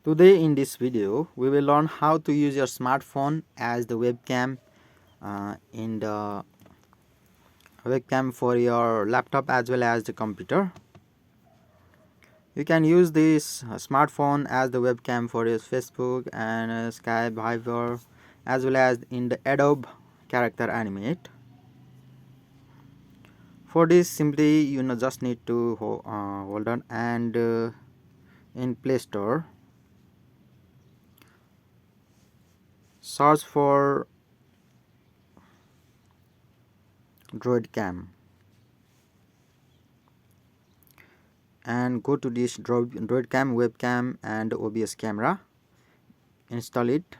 Today in this video we will learn how to use your smartphone as the webcam in the webcam for your laptop as well as the computer. You can use this smartphone as the webcam for your Facebook and Skype, Viber, as well as in the Adobe character animate. For this, simply just need to hold on and in Play Store search for DroidCam and go to this DroidCam webcam and OBS camera. Install it.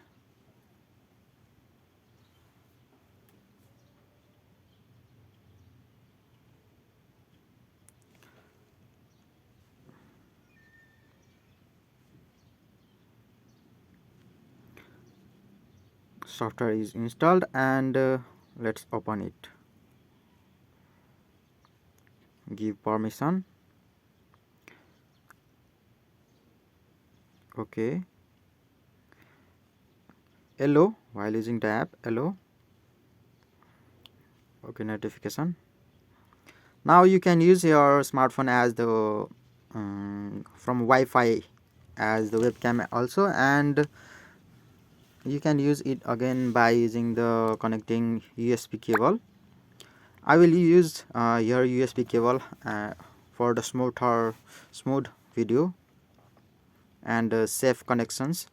Software is installed and let's open it. Give permission. Okay. Hello while using the app. Hello. Okay, notification. Now you can use your smartphone as the from Wi-Fi as the webcam also, and you can use it again by using the connecting USB cable. I will use your USB cable for the smooth video and safe connections.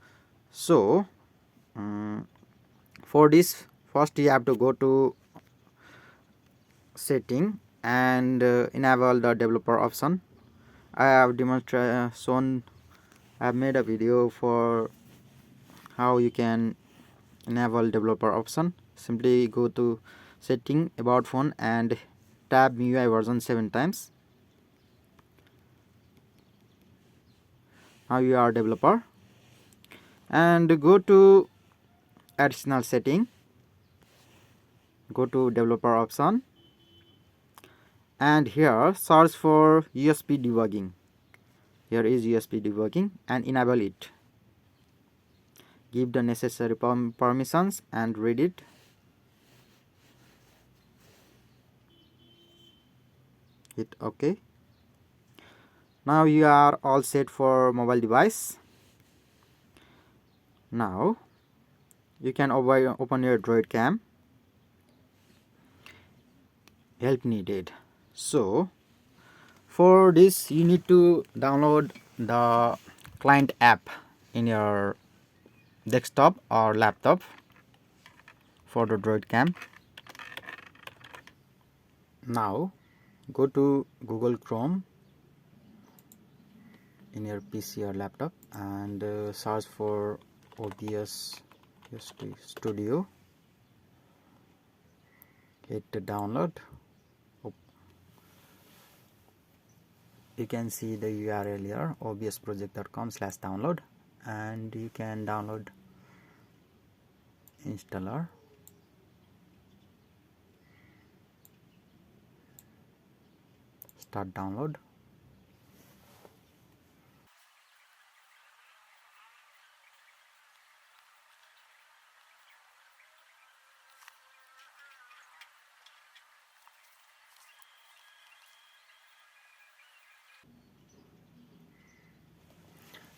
So for this, first you have to go to setting and enable the developer option. I have I have made a video for how you can enable developer option. Simply go to setting, about phone, and tab MIUI version 7 times. Now you are developer and go to additional setting, go to developer option, and here search for USB debugging. Here is USB debugging and enable it. Give the necessary permissions and read it. Hit OK. Now you are all set for mobile device. Now you can open your DroidCam. Help needed. So for this you need to download the client app in your desktop or laptop for the DroidCam. Now go to Google Chrome in your PC or laptop and search for OBS Studio. Hit the download. You can see the URL here, obsproject.com/download, and you can download installer. Start download.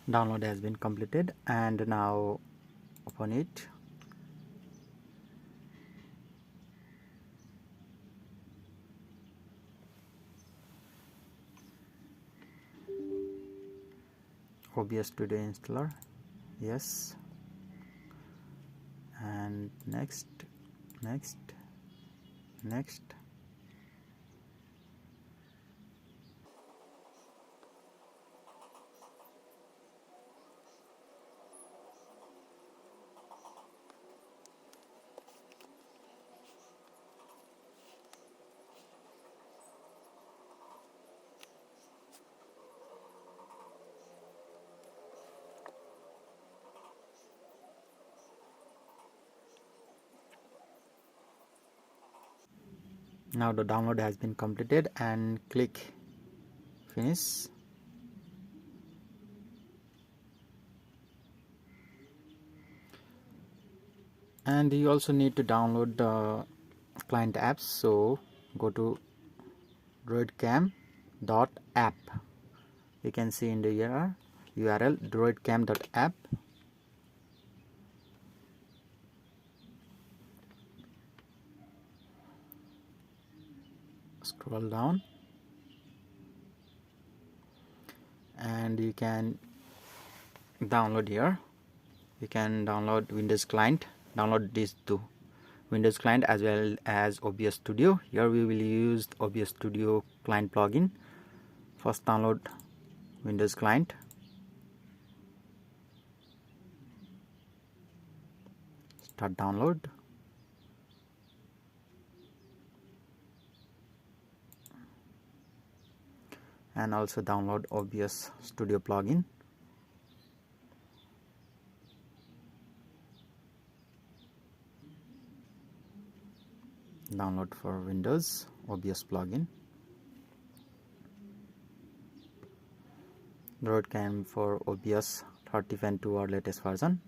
Download has been completed and now open it. OBS Studio installer, yes, and next. Now the download has been completed and click finish. And you also need to download the client apps, so go to DroidCam.app. You can see in the URL DroidCam.app. Scroll down and you can download here. You can download Windows client, download these two, Windows client as well as OBS Studio. Here we will use OBS Studio client plugin. First download Windows client, start download, and also download OBS Studio plugin. Download for Windows OBS plugin. DroidCam for OBS 30.2 or latest version.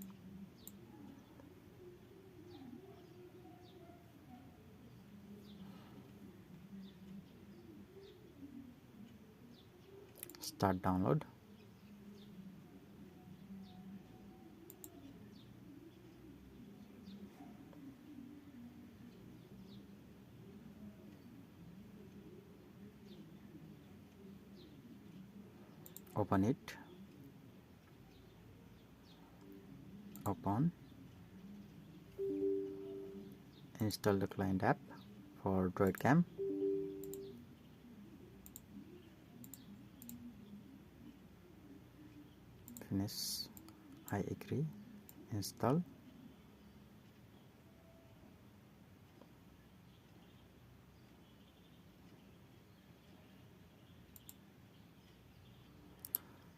Start download. Open it. Open. Install the client app for DroidCam. Finish. I agree. Install.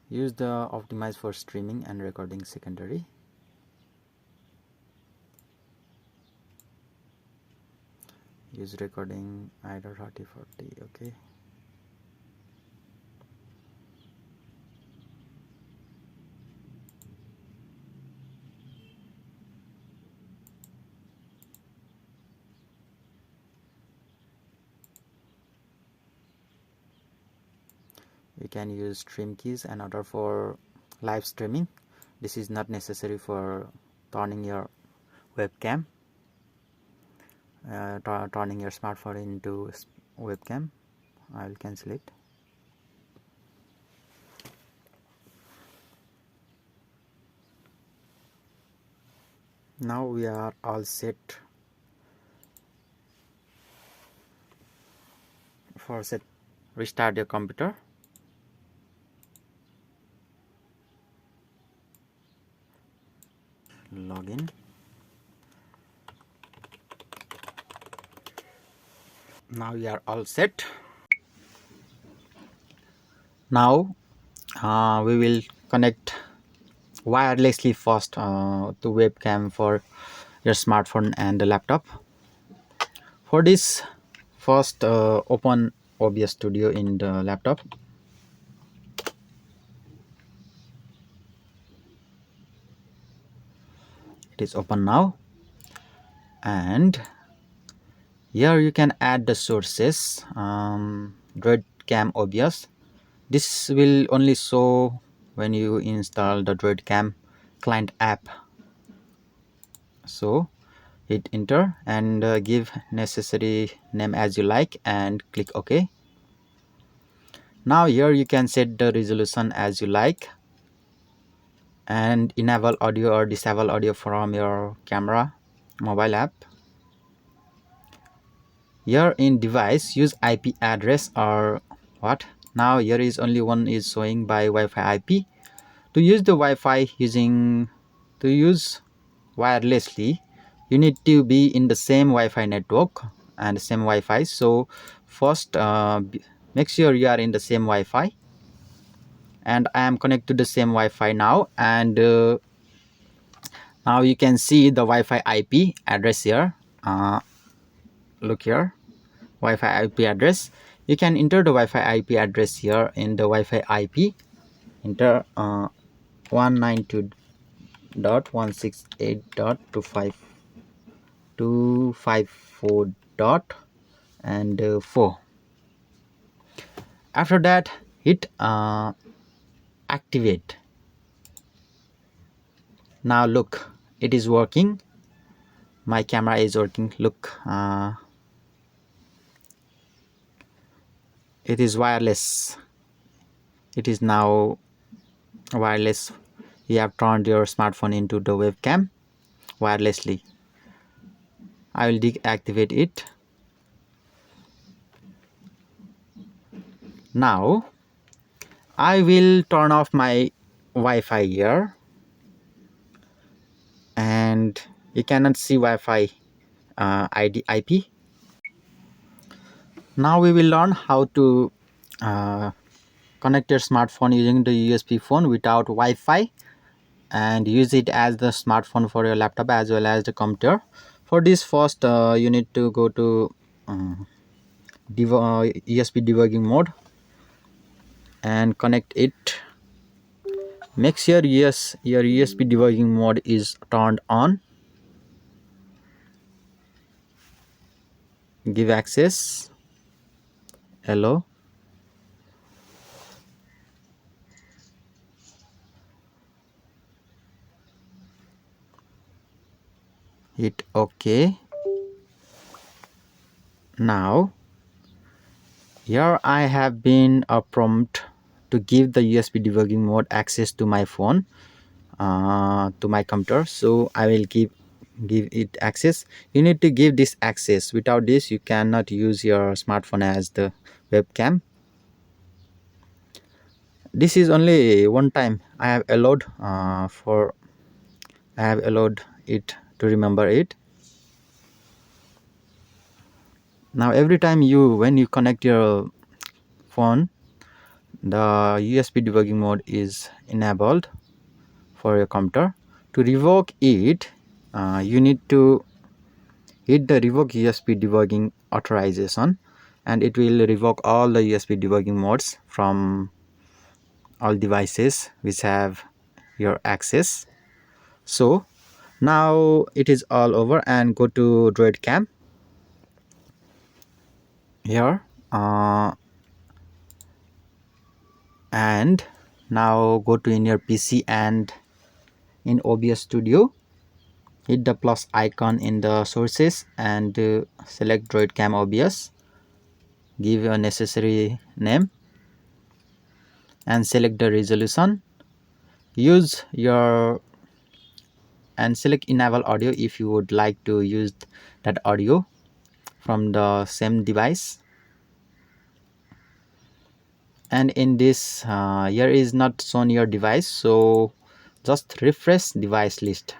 Use the optimize for streaming and recording secondary. Use recording either 3040. Okay. You can use stream keys and other for live streaming. This is not necessary for turning your webcam, turning your smartphone into webcam. I will cancel it. Now we are all set for set. Restart your computer. Login. Now we are all set. Now we will connect wirelessly first to webcam for your smartphone and the laptop. For this, first open OBS Studio in the laptop. It is open now, and here you can add the sources. DroidCam OBS. This will only show when you install the DroidCam client app. So hit enter and give necessary name as you like and click OK. Now here you can set the resolution as you like and enable audio or disable audio from your camera mobile app. Here in device, use IP address or what. Now here is only one is showing by Wi-Fi IP. To use the Wi-Fi to use wirelessly, you need to be in the same Wi-Fi network and same Wi-Fi. So first make sure you are in the same Wi-Fi, and I am connected to the same Wi-Fi now, and now you can see the Wi-Fi IP address here. Look here, Wi-Fi IP address. You can enter the Wi-Fi IP address here in the Wi-Fi IP. Enter 192.168.25. 254 dot and 4. After that, hit activate. Now look, it is working. My camera is working. Look, it is wireless. It is now wireless. You have turned your smartphone into the webcam wirelessly. I will deactivate it. Now I will turn off my Wi-Fi here, and you cannot see Wi-Fi ID IP. Now we will learn how to connect your smartphone using the USB phone without Wi-Fi and use it as the smartphone for your laptop as well as the computer. For this, first you need to go to USB debugging mode and connect it. Make sure yes, your USB debugging mode is turned on. Give access. Hello. Hit OK. Now here I have been a prompt to give the USB debugging mode access to my phone, to my computer. So I will give it access. You need to give this access. Without this, you cannot use your smartphone as the webcam. This is only one time I have allowed it to remember it. Now every time when you connect your phone, the USB debugging mode is enabled for your computer. To revoke it, you need to hit the revoke USB debugging authorization, and it will revoke all the USB debugging modes from all devices which have your access. So now it is all over, and go to DroidCam here, and now go to in your PC and in OBS Studio, hit the plus icon in the sources and select DroidCam OBS. Give a necessary name and select the resolution. Use your and select enable audio if you would like to use that audio from the same device. And in this here is not shown your device, so just refresh device list.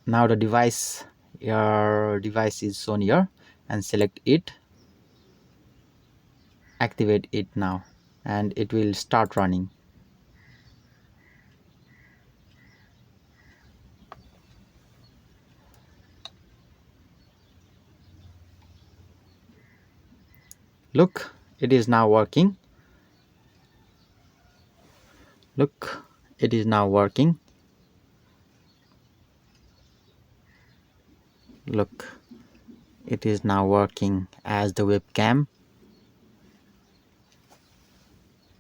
Now the your device is shown here, and select it, activate it now, and it will start running. Look, it is now working. Look, it is now working. Look, it is now working as the webcam,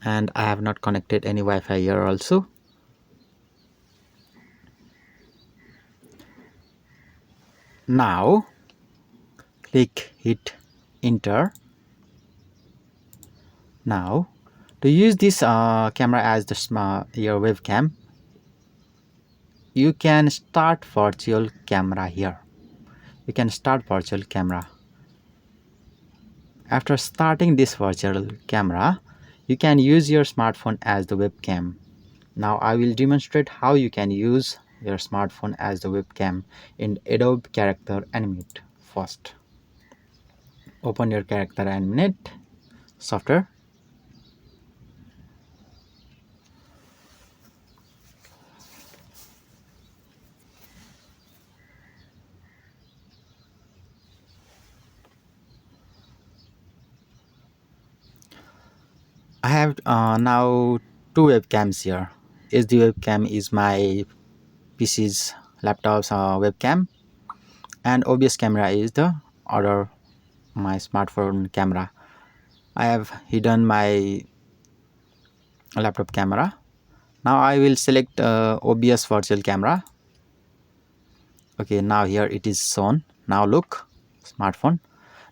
and I have not connected any Wi-Fi here also. Now hit enter. Now to use this camera as your webcam, you can start virtual camera here. You can start virtual camera. After starting this virtual camera, you can use your smartphone as the webcam. Now I will demonstrate how you can use your smartphone as the webcam in Adobe Character Animate. First, open your Character Animate software. I have now two webcams here. SD webcam is my PC's laptop's webcam, and OBS camera is the other my smartphone camera. I have hidden my laptop camera. Now I will select OBS virtual camera. Okay, now here it is shown. Now look, smartphone.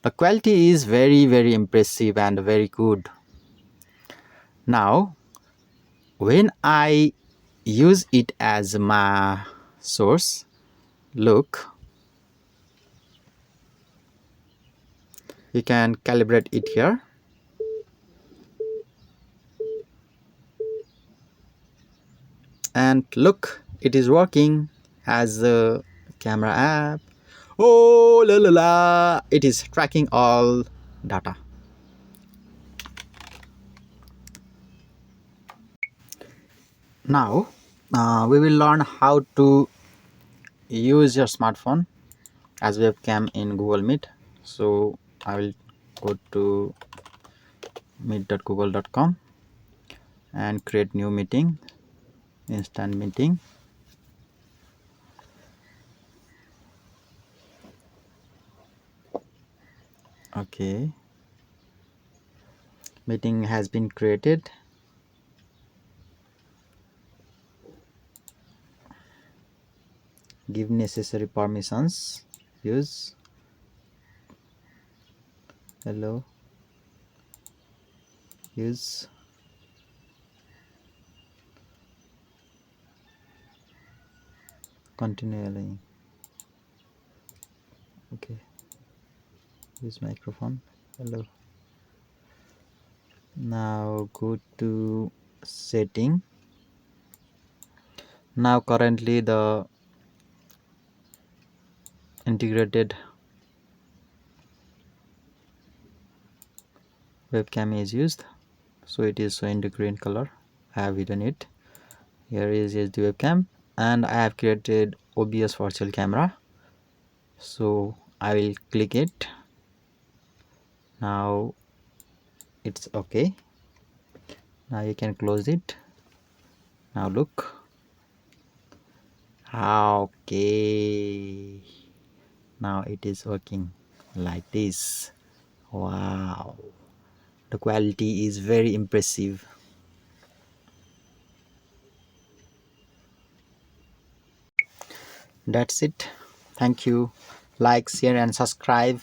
The quality is very impressive and very good. Now when I use it as my source, look, you can calibrate it here. And look, it is working as a camera app. Oh la la la, it is tracking all data. Now we will learn how to use your smartphone as webcam in Google Meet. So I will go to meet.google.com and create new meeting, instant meeting. Okay, meeting has been created. Give necessary permissions. Use hello, use continually. Okay, use microphone. Hello. Now go to setting. Now currently the integrated webcam is used, so it is showing the green color. I have hidden it. Here is the webcam, and I have created OBS virtual camera, so I will click it. Now it's okay. Now you can close it. Now look. Okay, now it is working like this. Wow, the quality is very impressive. That's it. Thank you. Like, share and subscribe.